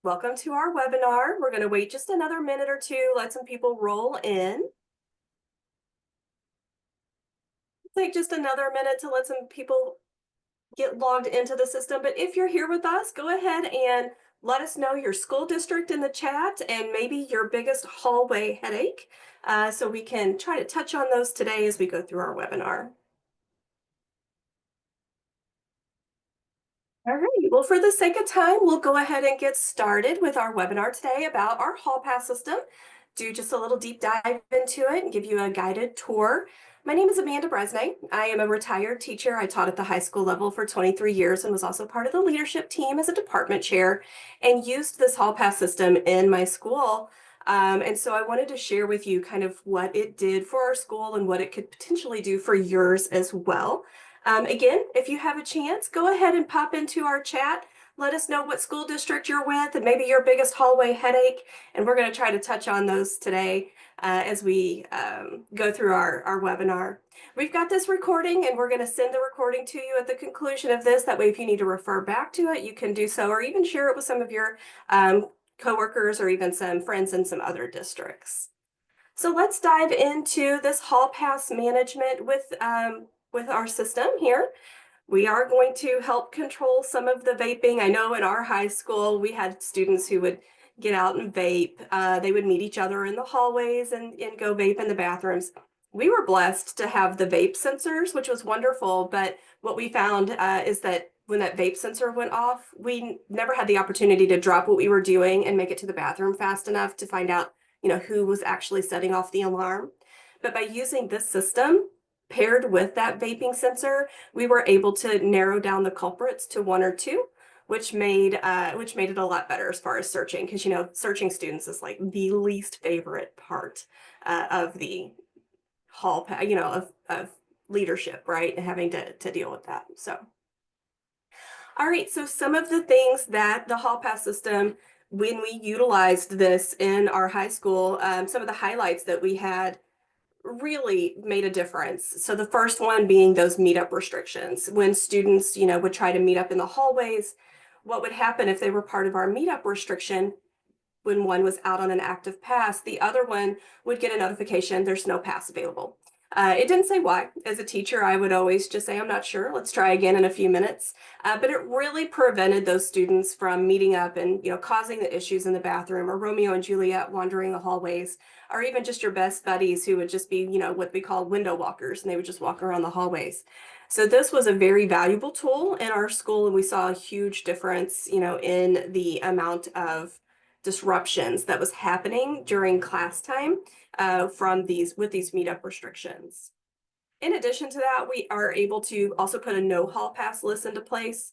Welcome to our webinar. We're going to wait just another minute or two, let some people roll in. Take just another minute to let some people get logged into the system. But if you're here with us, go ahead and let us know your school district in the chat and maybe your biggest hallway headache, so we can try to touch on those today as we go through our webinar. All right, well, for the sake of time, we'll go ahead and get started with our webinar today about our HallPass system. Do just a little deep dive into it and give you a guided tour. My name is Amanda Bresnay. I am a retired teacher. I taught at the high school level for 23 years and was also part of the leadership team as a department chair and used this HallPass system in my school. And so I wanted to share with you kind of what it did for our school and what it could potentially do for yours as well. Again, if you have a chance, go ahead and pop into our chat. Let us know what school district you're with and maybe your biggest hallway headache. And we're going to try to touch on those today as we go through our webinar. We've got this recording and we're going to send the recording to you at the conclusion of this. That way, if you need to refer back to it, you can do so, or even share it with some of your coworkers or even some friends in some other districts. So let's dive into this HallPass management with our system here. We are going to help control some of the vaping. I know in our high school, we had students who would get out and vape. They would meet each other in the hallways and go vape in the bathrooms. We were blessed to have the vape sensors, which was wonderful. But what we found is that when that vape sensor went off, we never had the opportunity to drop what we were doing and make it to the bathroom fast enough to find out, who was actually setting off the alarm. But by using this system paired with that vaping sensor, we were able to narrow down the culprits to one or two, which made it a lot better as far as searching, because searching students is like the least favorite part of the hall, of leadership, right? And having to deal with that. So, all right. So some of the things that the HallPass system, when we utilized this in our high school, some of the highlights that we had really made a difference. So the first one being those meetup restrictions. When students, would try to meet up in the hallways, what would happen if they were part of our meetup restriction? When one was out on an active pass, the other one would get a notification, there's no pass available. It didn't say why. As a teacher, I would always just say, I'm not sure, let's try again in a few minutes. But it really prevented those students from meeting up and causing the issues in the bathroom, or Romeo and Juliet wandering the hallways, or even just your best buddies who would just be, what we call window walkers, and they would just walk around the hallways. So this was a very valuable tool in our school, and we saw a huge difference, in the amount of disruptions that was happening during class time with these meetup restrictions. In addition to that, we are able to also put a no HallPass list into place.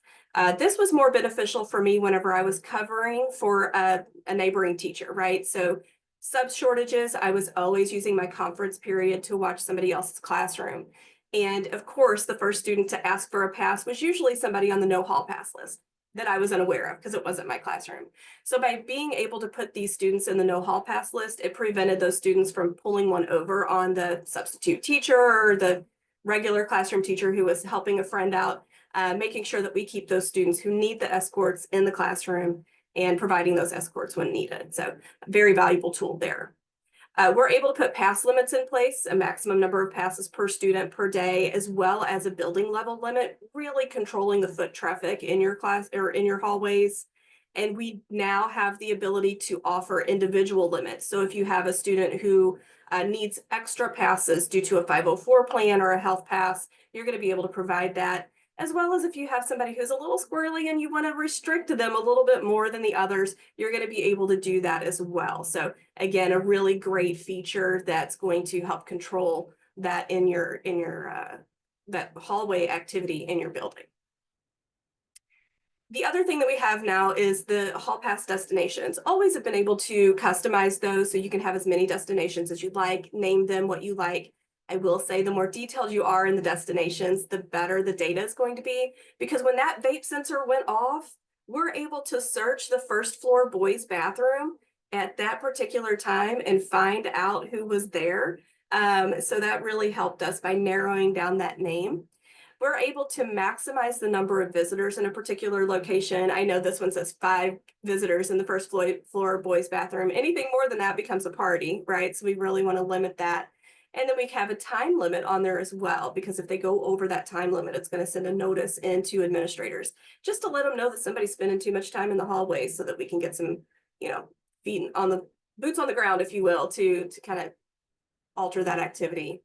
This was more beneficial for me whenever I was covering for a neighboring teacher, right? So sub shortages, I was always using my conference period to watch somebody else's classroom. And of course, the first student to ask for a pass was usually somebody on the no HallPass list that I was unaware of because it wasn't my classroom. So by being able to put these students in the no HallPass list, it prevented those students from pulling one over on the substitute teacher or the regular classroom teacher who was helping a friend out, making sure that we keep those students who need the escorts in the classroom and providing those escorts when needed. So a very valuable tool there. We're able to put pass limits in place, a maximum number of passes per student per day, as well as a building level limit, really controlling the foot traffic in your class or in your hallways. And we now have the ability to offer individual limits. So if you have a student who needs extra passes due to a 504 plan or a health pass, you're going to be able to provide that, as well as if you have somebody who's a little squirrely and you want to restrict them a little bit more than the others, you're going to be able to do that as well. So again, a really great feature that's going to help control that in your that hallway activity in your building. The other thing that we have now is the HallPass destinations. Always have been able to customize those so you can have as many destinations as you'd like, name them what you like. I will say the more detailed you are in the destinations, the better the data is going to be, because when that vape sensor went off, we're able to search the first floor boys' bathroom at that particular time and find out who was there. So that really helped us by narrowing down that name. we're able to maximize the number of visitors in a particular location. I know this one says 5 visitors in the first floor boys bathroom. Anything more than that becomes a party, right? So we really want to limit that. And then we have a time limit on there as well, because if they go over that time limit, it's going to send a notice into administrators just to let them know that somebody's spending too much time in the hallway so that we can get some, feet on the boots on the ground, if you will, to kind of alter that activity.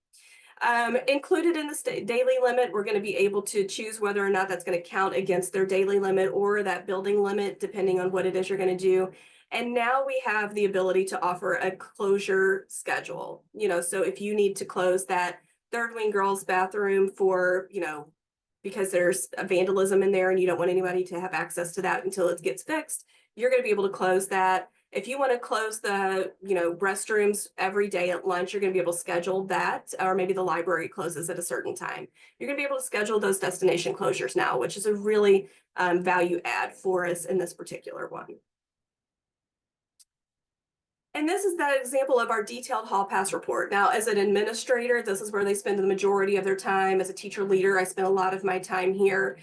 Included in the daily limit, we're going to be able to choose whether or not that's going to count against their daily limit or that building limit, depending on what it is you're going to do. And now we have the ability to offer a closure schedule. So if you need to close that third wing girls bathroom for, because there's a vandalism in there and you don't want anybody to have access to that until it gets fixed, you're going to be able to close that. If you want to close the, restrooms every day at lunch, you're going to be able to schedule that, or maybe the library closes at a certain time. You're going to be able to schedule those destination closures now, which is a really value add for us in this particular one. And this is that example of our detailed HallPass report. Now, as an administrator, this is where they spend the majority of their time. As a teacher leader, I spend a lot of my time here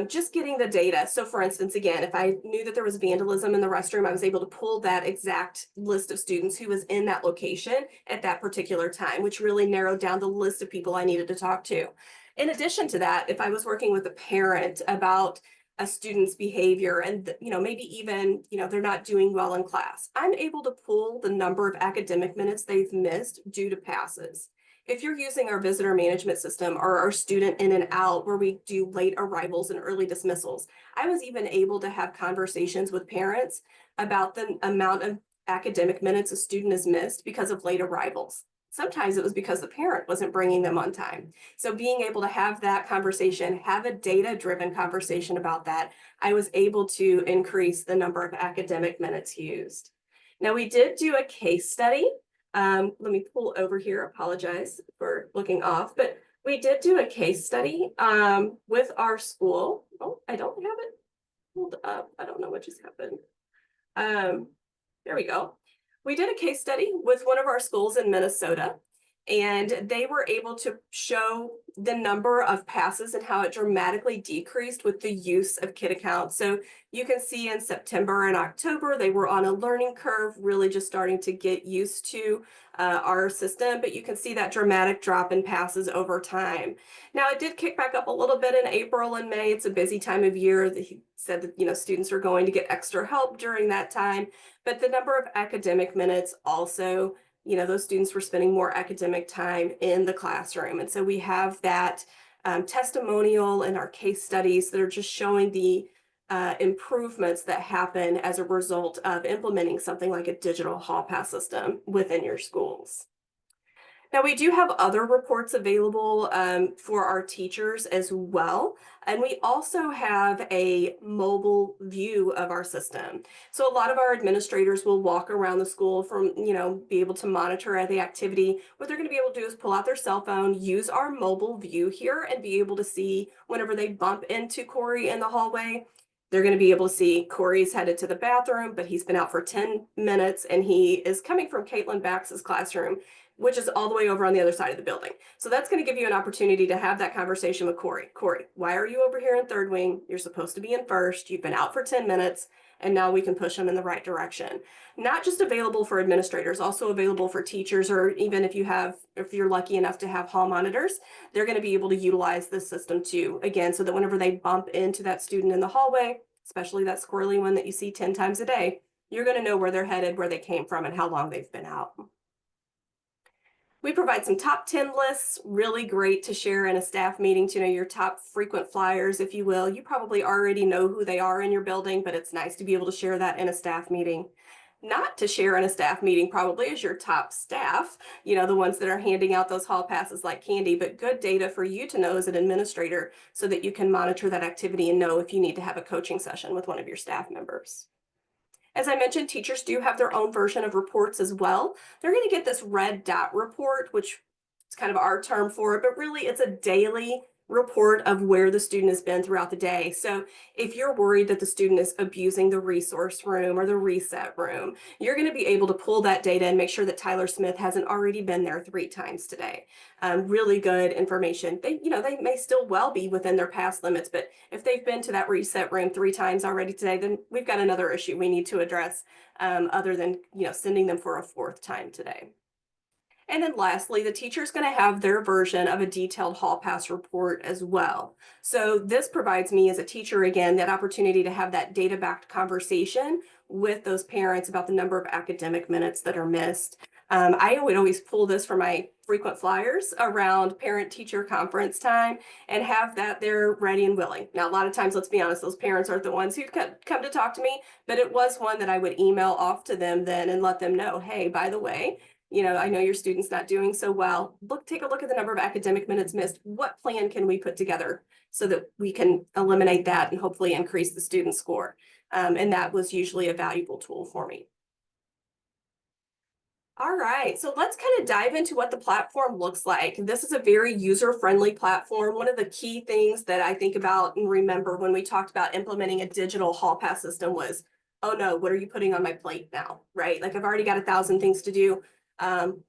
just getting the data. So for instance, again, if I knew that there was vandalism in the restroom, I was able to pull that exact list of students who was in that location at that particular time, which really narrowed down the list of people I needed to talk to. In addition to that, if I was working with a parent about a student's behavior and maybe even they're not doing well in class, I'm able to pull the number of academic minutes they've missed due to passes. If you're using our visitor management system or our student in and out where we do late arrivals and early dismissals, I was even able to have conversations with parents about the amount of academic minutes a student has missed because of late arrivals. Sometimes it was because the parent wasn't bringing them on time. So being able to have that conversation, have a data-driven conversation about that, I was able to increase the number of academic minutes used. Now, we did do a case study. Let me pull over here, apologize for looking off, but we did do a case study with our school. Oh, I don't have it pulled up. I don't know what just happened. There we go. We did a case study with one of our schools in Minnesota, and they were able to show the number of passes and how it dramatically decreased with the use of kid accounts. So you can see in September and October, they were on a learning curve, really just starting to get used to our system, but you can see that dramatic drop in passes over time. Now, it did kick back up a little bit in April and May. It's a busy time of year. He said that, students are going to get extra help during that time, but the number of academic minutes also, those students were spending more academic time in the classroom. And so we have that testimonial in our case studies that are just showing the improvements that happen as a result of implementing something like a digital HallPass system within your schools. Now, we do have other reports available for our teachers as well. And we also have a mobile view of our system. So a lot of our administrators will walk around the school from, be able to monitor the activity. What they're going to be able to do is pull out their cell phone, use our mobile view here, and be able to see whenever they bump into Corey in the hallway, they're going to be able to see Corey's headed to the bathroom, but he's been out for 10 minutes and he is coming from Caitlin Bax's classroom, which is all the way over on the other side of the building. So that's going to give you an opportunity to have that conversation with Corey. Corey, why are you over here in third wing? You're supposed to be in first. You've been out for 10 minutes, and now we can push them in the right direction. Not just available for administrators, also available for teachers, or even if you're lucky enough to have hall monitors, they're going to be able to utilize this system too, again, so that whenever they bump into that student in the hallway, especially that squirrely one that you see 10 times a day, you're going to know where they're headed, where they came from, and how long they've been out. We provide some top 10 lists, really great to share in a staff meeting, to know your top frequent flyers, if you will. You probably already know who they are in your building, but it's nice to be able to share that in a staff meeting. Not to share in a staff meeting probably is your top staff, the ones that are handing out those hall passes like candy, but good data for you to know as an administrator so that you can monitor that activity and know if you need to have a coaching session with one of your staff members. As I mentioned, teachers do have their own version of reports as well. They're going to get this red dot report, which is kind of our term for it, but really it's a daily report of where the student has been throughout the day. So if you're worried that the student is abusing the resource room or the reset room, you're going to be able to pull that data and make sure that Tyler Smith hasn't already been there 3 times today. Really good information. They may still well be within their past limits, but if they've been to that reset room 3 times already today, then we've got another issue we need to address, other than sending them for a 4th time today. And then lastly, the teacher is going to have their version of a detailed HallPass report as well. So this provides me as a teacher, again, that opportunity to have that data-backed conversation with those parents about the number of academic minutes that are missed. I would always pull this from my frequent flyers around parent-teacher conference time and have that there ready and willing. Now, a lot of times, let's be honest, those parents aren't the ones who come to talk to me, but it was one that I would email off to them then and let them know, hey, by the way, I know your student's not doing so well. Take a look at the number of academic minutes missed. What plan can we put together so that we can eliminate that and hopefully increase the student score? And that was usually a valuable tool for me. All right, so let's kind of dive into what the platform looks like. This is a very user-friendly platform. One of the key things that I think about and remember when we talked about implementing a digital hall pass system was, oh no, what are you putting on my plate now, right? Like I've already got 1,000 things to do.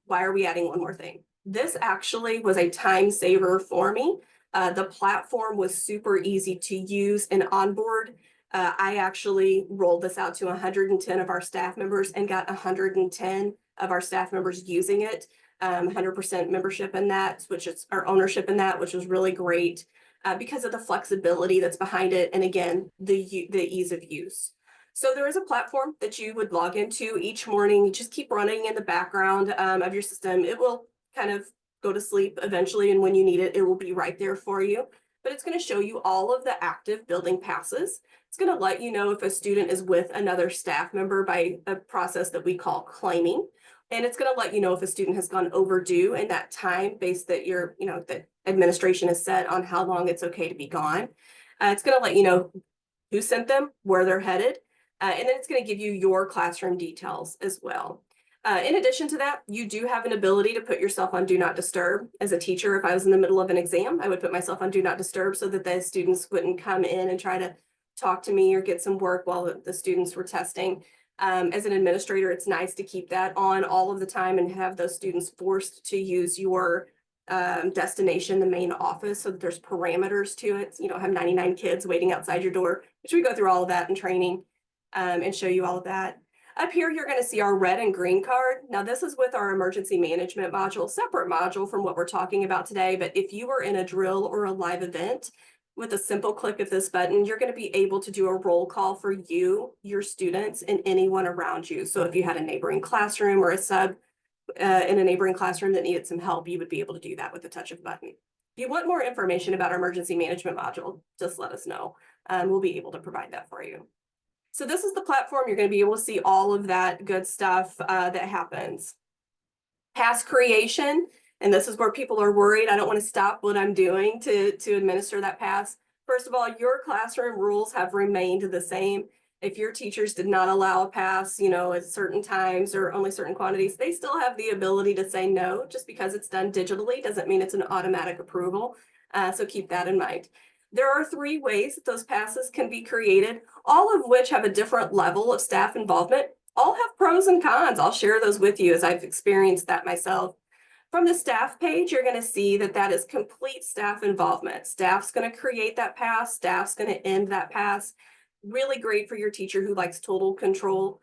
Why are we adding one more thing? This actually was a time saver for me. The platform was super easy to use and onboard. I actually rolled this out to 110 of our staff members and got 110 of our staff members using it, 100% membership in that, which is our ownership in that, which was really great because of the flexibility that's behind it. And again, the ease of use. So there is a platform that you would log into each morning. You just keep running in the background of your system. It will kind of go to sleep eventually. And when you need it, it will be right there for you. But it's going to show you all of the active building passes. It's going to let you know if a student is with another staff member by a process that we call claiming. And it's going to let you know if a student has gone overdue in that time based that that administration has set on how long it's okay to be gone. It's going to let you know who sent them, where they're headed, and then it's going to give you your classroom details as well. In addition to that, you do have an ability to put yourself on Do Not Disturb. As a teacher, if I was in the middle of an exam, I would put myself on Do Not Disturb so that the students wouldn't come in and try to talk to me or get some work while the students were testing. As an administrator, it's nice to keep that on all of the time and have those students forced to use your destination, the main office, so that there's parameters to it. So you don't have 99 kids waiting outside your door, which we go through all of that in training and show you all of that. Up here, you're going to see our red and green card. Now, this is with our emergency management module, separate module from what we're talking about today. But if you were in a drill or a live event, with a simple click of this button, you're going to be able to do a roll call for you, your students, and anyone around you. So if you had a neighboring classroom or a sub in a neighboring classroom that needed some help, you would be able to do that with the touch of a button. If you want more information about our emergency management module, just let us know. We'll be able to provide that for you. So this is the platform. You're going to be able to see all of that good stuff that happens. Pass creation, and this is where people are worried. I don't want to stop what I'm doing to administer that pass. First of all, your classroom rules have remained the same. If your teachers did not allow a pass, at certain times or only certain quantities, they still have the ability to say no. Just because it's done digitally doesn't mean it's an automatic approval. So keep that in mind. There are 3 ways that those passes can be created, all of which have a different level of staff involvement. All have pros and cons. I'll share those with you as I've experienced that myself. From the staff page, you're going to see that is complete staff involvement. Staff's going to create that pass. Staff's going to end that pass. Really great for your teacher who likes total control.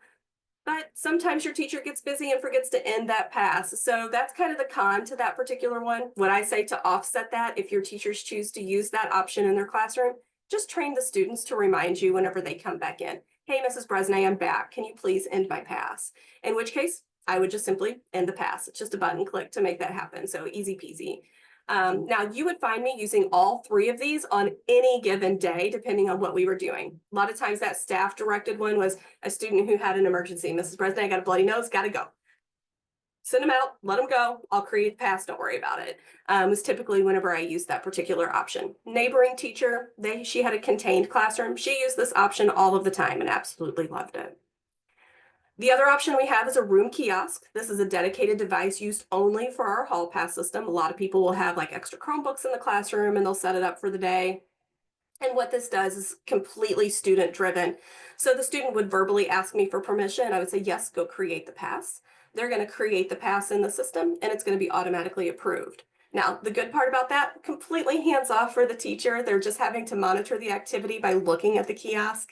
But sometimes your teacher gets busy and forgets to end that pass. So that's kind of the con to that particular one. What I say to offset that, if your teachers choose to use that option in their classroom, just train the students to remind you whenever they come back in. Hey, Mrs. Bresnay, I'm back. Can you please end my pass? In which case, I would just simply end the pass. It's just a button click to make that happen. So easy peasy. Now, you would find me using all 3 of these on any given day, depending on what we were doing. A lot of times that staff directed one was a student who had an emergency. Mrs. Bresnay, I got a bloody nose, got to go. Send them out, let them go. I'll create a pass, don't worry about it. Was typically whenever I used that particular option. Neighboring teacher, she had a contained classroom. She used this option all of the time and absolutely loved it. The other option we have is a room kiosk. This is a dedicated device used only for our HallPass system. A lot of people will have like extra Chromebooks in the classroom and they'll set it up for the day. And what this does is completely student driven. So the student would verbally ask me for permission. I would say, yes, go create the pass. They're going to create the pass in the system and it's going to be automatically approved. Now, the good part about that, completely hands off for the teacher. They're just having to monitor the activity by looking at the kiosk.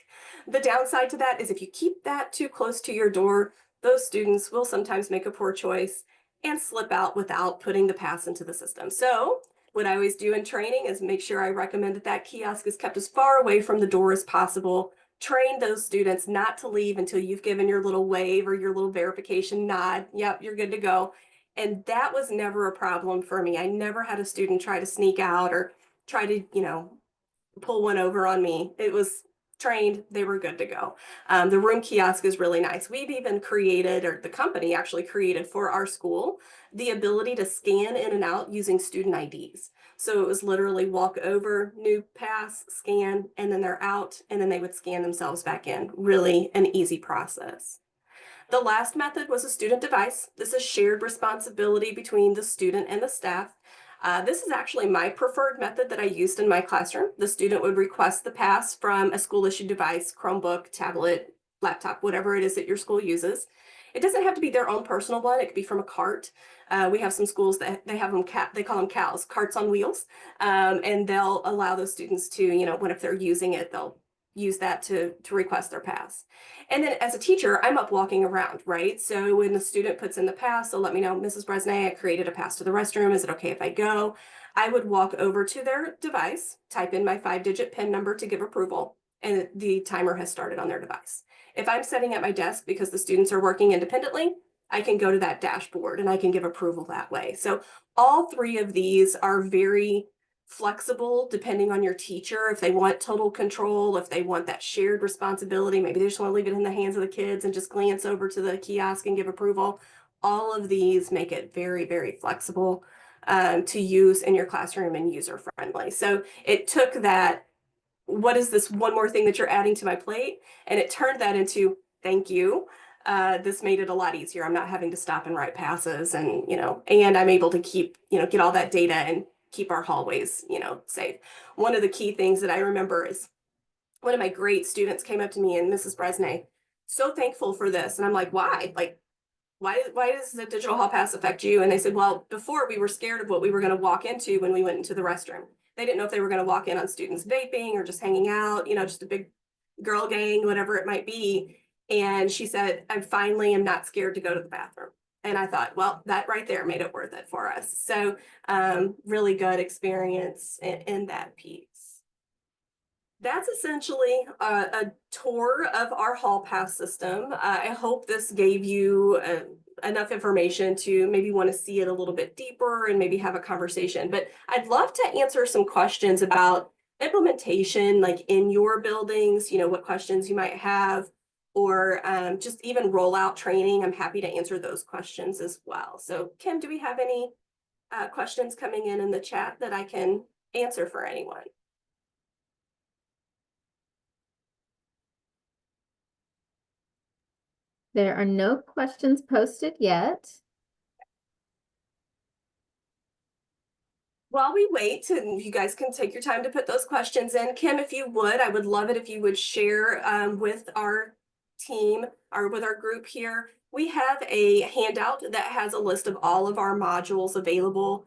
The downside to that is if you keep that too close to your door, those students will sometimes make a poor choice and slip out without putting the pass into the system. So what I always do in training is make sure I recommend that that kiosk is kept as far away from the door as possible. Train those students not to leave until you've given your little wave or your little verification nod. Yep, you're good to go. And that was never a problem for me. I never had a student try to sneak out or try to, pull one over on me. It was trained, they were good to go. The room kiosk is really nice. We've even created, or the company actually created for our school, the ability to scan in and out using student IDs. So it was literally walk over, new pass, scan, and then they're out, and then they would scan themselves back in. Really an easy process. The last method was a student device. This is shared responsibility between the student and the staff. This is actually my preferred method that I used in my classroom. The student would request the pass from a school issued device, Chromebook, tablet, laptop, whatever it is that your school uses. It doesn't have to be their own personal one. It could be from a cart. We have some schools that they have them, they call them CALs, carts on wheels. And they'll allow those students to, when if they're using it, they'll use that to request their pass. And then as a teacher, I'm up walking around, right? So when the student puts in the pass, they'll let me know, Mrs. Bresnay, I created a pass to the restroom. Is it okay if I go? I would walk over to their device, type in my 5-digit PIN number to give approval, and the timer has started on their device. If I'm sitting at my desk because the students are working independently, I can go to that dashboard and I can give approval that way. So all three of these are very flexible depending on your teacher. If they want total control, if they want that shared responsibility, maybe they just want to leave it in the hands of the kids and just glance over to the kiosk and give approval. All of these make it very, very flexible to use in your classroom and user friendly. So it took that, what is this one more thing that you're adding to my plate? And it turned that into, thank you. This made it a lot easier. I'm not having to stop and write passes and I'm able to keep, get all that data and keep our hallways, safe. One of the key things that I remember is one of my great students came up to me and Mrs. Bresnay, so thankful for this. And I'm like, why? Like, why does the digital hall pass affect you? And they said, well, before we were scared of what we were going to walk into when we went into the restroom. They didn't know if they were going to walk in on students vaping or just hanging out, just a big girl gang, whatever it might be. And she said, I finally am not scared to go to the bathroom. And I thought, well, that right there made it worth it for us. So really good experience in that piece. That's essentially a tour of our HallPass system. I hope this gave you enough information to maybe want to see it a little bit deeper and maybe have a conversation. But I'd love to answer some questions about implementation, like in your buildings, what questions you might have, or just even rollout training. I'm happy to answer those questions as well. So Kim, do we have any questions coming in the chat that I can answer for anyone? There are no questions posted yet. While we wait, and you guys can take your time to put those questions in, Kim, if you would, I would love it if you would share with our team or with our group here. We have a handout that has a list of all of our modules available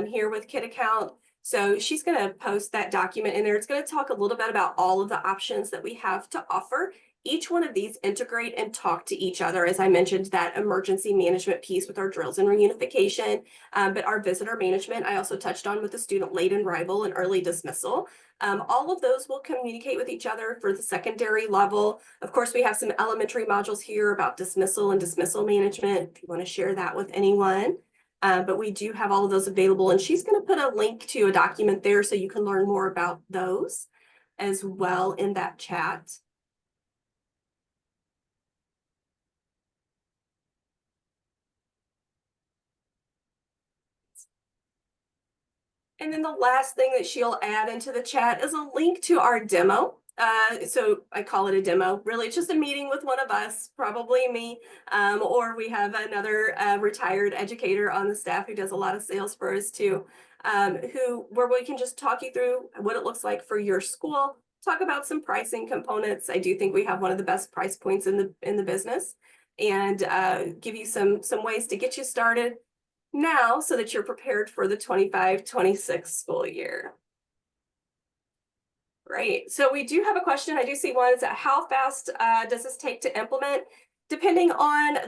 here with Kid Account. So she's going to post that document in there. It's going to talk a little bit about all of the options that we have to offer. Each one of these integrate and talk to each other. As I mentioned, that emergency management piece with our drills and reunification, but our visitor management, I also touched on with the student late arrival and early dismissal. All of those will communicate with each other for the secondary level. Of course, we have some elementary modules here about dismissal and dismissal management, if you want to share that with anyone. But we do have all of those available, and she's going to put a link to a document there so you can learn more about those as well in that chat. And then the last thing that she'll add into the chat is a link to our demo. So I call it a demo. Really, it's just a meeting with one of us, probably me, or we have another retired educator on the staff who does a lot of sales for us too, where we can just talk you through what it looks like for your school. Talk about some pricing components. I do think we have one of the best price points in the business, and give you some ways to get you started now so that you're prepared for the 25-26 school year. Great. So we do have a question. I do see one. Is that how fast does this take to implement? Depending on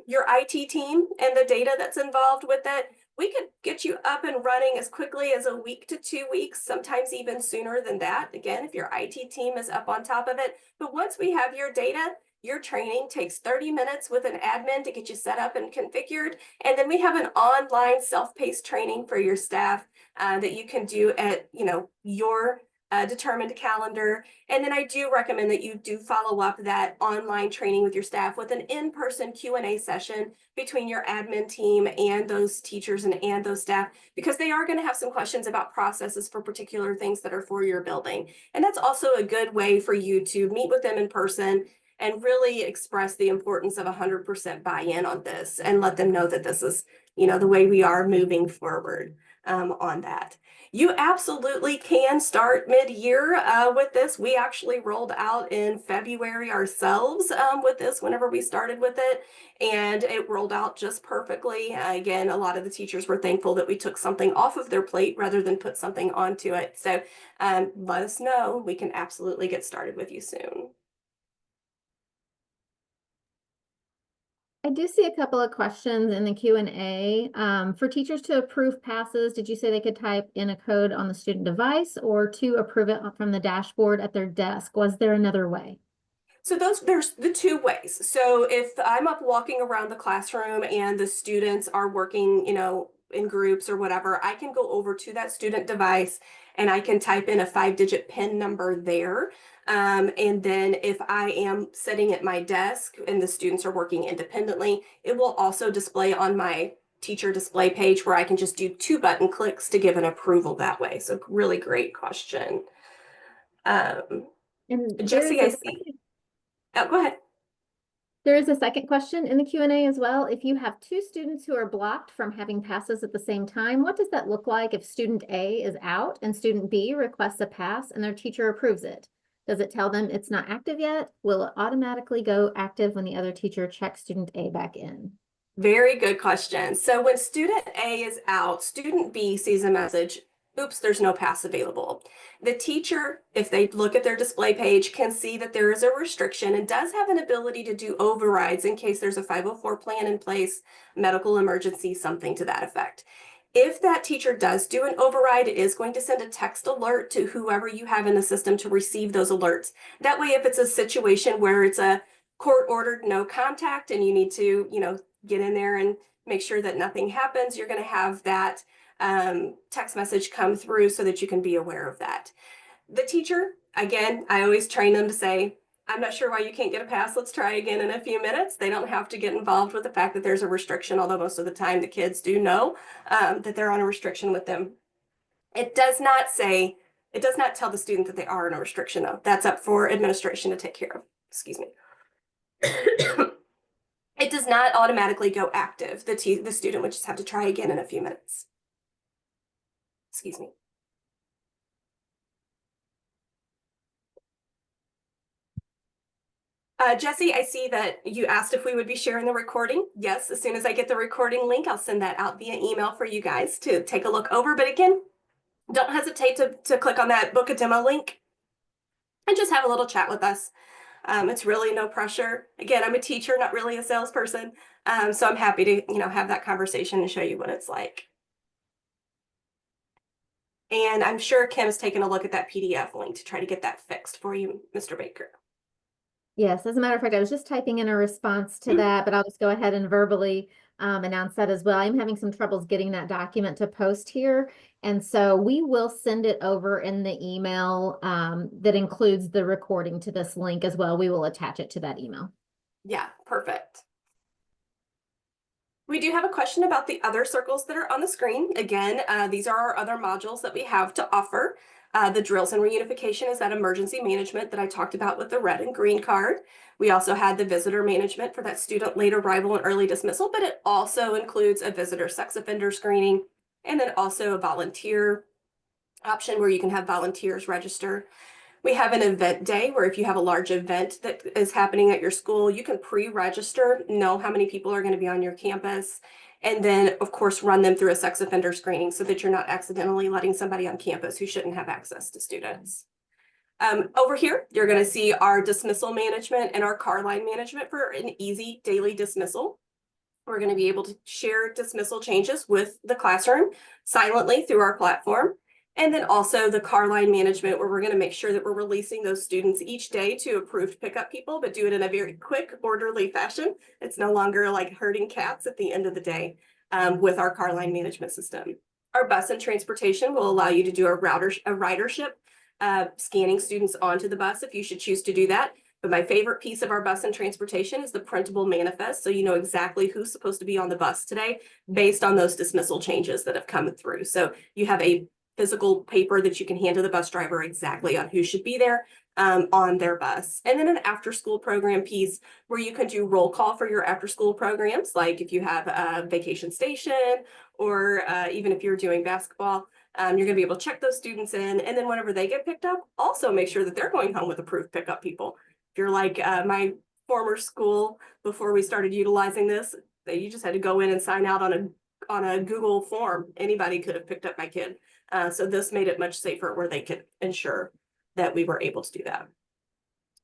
your IT team and the data that's involved with it, we could get you up and running as quickly as a week to 2 weeks, sometimes even sooner than that. Again, if your IT team is up on top of it. But once we have your data, your training takes 30 minutes with an admin to get you set up and configured. And then we have an online self-paced training for your staff that you can do at your determined calendar. And then I do recommend that you do follow up that online training with your staff with an in-person Q&A session between your admin team and those teachers and those staff, because they are going to have some questions about processes for particular things that are for your building. And that's also a good way for you to meet with them in person and really express the importance of 100% buy-in on this and let them know that this is, the way we are moving forward on that. You absolutely can start mid-year with this. We actually rolled out in February ourselves with this whenever we started with it, and it rolled out just perfectly. Again, a lot of the teachers were thankful that we took something off of their plate rather than put something onto it. So let us know. We can absolutely get started with you soon. I do see a couple of questions in the Q&A. For teachers to approve passes, did you say they could type in a code on the student device or to approve it from the dashboard at their desk? Was there another way? So there's the two ways. So if I'm up walking around the classroom and the students are working, in groups or whatever, I can go over to that student device and I can type in a 5-digit PIN number there. And then if I am sitting at my desk and the students are working independently, it will also display on my teacher display page where I can just do 2 button clicks to give an approval that way. So really great question. And Jesse, I see. Oh, go ahead. there is a second question in the Q&A as well. If you have 2 students who are blocked from having passes at the same time, what does that look like if student A is out and student B requests a pass and their teacher approves it? Does it tell them it's not active yet? Will it automatically go active when the other teacher checks student A back in? Very good question. So when student A is out, student B sees a message, oops, there's no pass available. The teacher, if they look at their display page, can see that there is a restriction and does have an ability to do overrides in case there's a 504 plan in place, medical emergency, something to that effect. If that teacher does do an override, it is going to send a text alert to whoever you have in the system to receive those alerts. That way, if it's a situation where it's a court ordered no contact and you need to, get in there and make sure that nothing happens, you're going to have that text message come through so that you can be aware of that. The teacher, again, I always train them to say, I'm not sure why you can't get a pass. Let's try again in a few minutes. They don't have to get involved with the fact that there's a restriction, although most of the time the kids do know that they're on a restriction with them. It does not tell the student that they are on a restriction, though. That's up for administration to take care of. Excuse me. It does not automatically go active. The student would just have to try again in a few minutes. Excuse me. Jesse, I see that you asked if we would be sharing the recording. Yes, as soon as I get the recording link, I'll send that out via email for you guys to take a look over. But again, don't hesitate to click on that book a demo link and just have a little chat with us. It's really no pressure. Again, I'm a teacher, not really a salesperson. So I'm happy to, have that conversation and show you what it's like. And I'm sure Kim's taken a look at that PDF link to try to get that fixed for you, Mr. Baker. Yes, as a matter of fact, I was just typing in a response to that, but I'll just go ahead and verbally announce that as well. I'm having some troubles getting that document to post here. And so we will send it over in the email that includes the recording to this link as well. We will attach it to that email. Yeah, perfect. We do have a question about the other circles that are on the screen. Again, these are our other modules that we have to offer. The drills and reunification is that emergency management that I talked about with the red and green card. We also had the visitor management for that student late arrival and early dismissal, but it also includes a visitor sex offender screening and then also a volunteer option where you can have volunteers register. We have an event day where if you have a large event that is happening at your school, you can pre-register, know how many people are going to be on your campus, and then of course run them through a sex offender screening so that you're not accidentally letting somebody on campus who shouldn't have access to students. Over here, you're going to see our dismissal management and our car line management for an easy daily dismissal. We're going to be able to share dismissal changes with the classroom silently through our platform. And then also the car line management, where we're going to make sure that we're releasing those students each day to approved pickup people, but do it in a very quick, orderly fashion. It's no longer like herding cats at the end of the day with our car line management system. Our bus and transportation will allow you to do a ridership, scanning students onto the bus if you should choose to do that. But my favorite piece of our bus and transportation is the printable manifest. So you know exactly who's supposed to be on the bus today based on those dismissal changes that have come through. So you have a physical paper that you can hand to the bus driver exactly on who should be there on their bus. And then an after school program piece where you can do roll call for your after school programs, like if you have a vacation station or even if you're doing basketball, you're going to be able to check those students in. And then whenever they get picked up, also make sure that they're going home with approved pickup people. If you're like my former school, before we started utilizing this, you just had to go in and sign out on a Google form. Anybody could have picked up my kid. So this made it much safer where they could ensure that we were able to do that.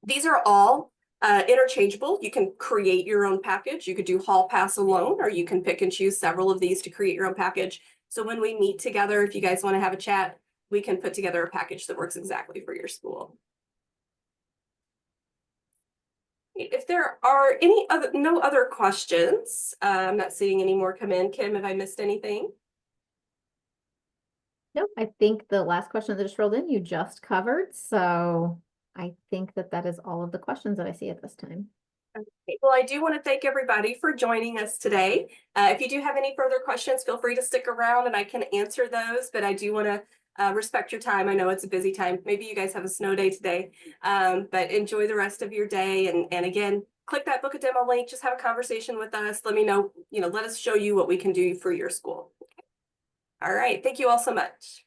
These are all interchangeable. You can create your own package. You could do HallPass alone, or you can pick and choose several of these to create your own package. So when we meet together, if you guys want to have a chat, we can put together a package that works exactly for your school. If there are no other questions, I'm not seeing any more come in. Kim, have I missed anything? No, I think the last question that just rolled in, you just covered. So I think that that is all of the questions that I see at this time. Okay. Well, I do want to thank everybody for joining us today. If you do have any further questions, feel free to stick around and I can answer those, but I do want to respect your time. I know it's a busy time. Maybe you guys have a snow day today, but enjoy the rest of your day. And again, click that book a demo link, just have a conversation with us. Let me know, let us show you what we can do for your school. Okay. All right. Thank you all so much.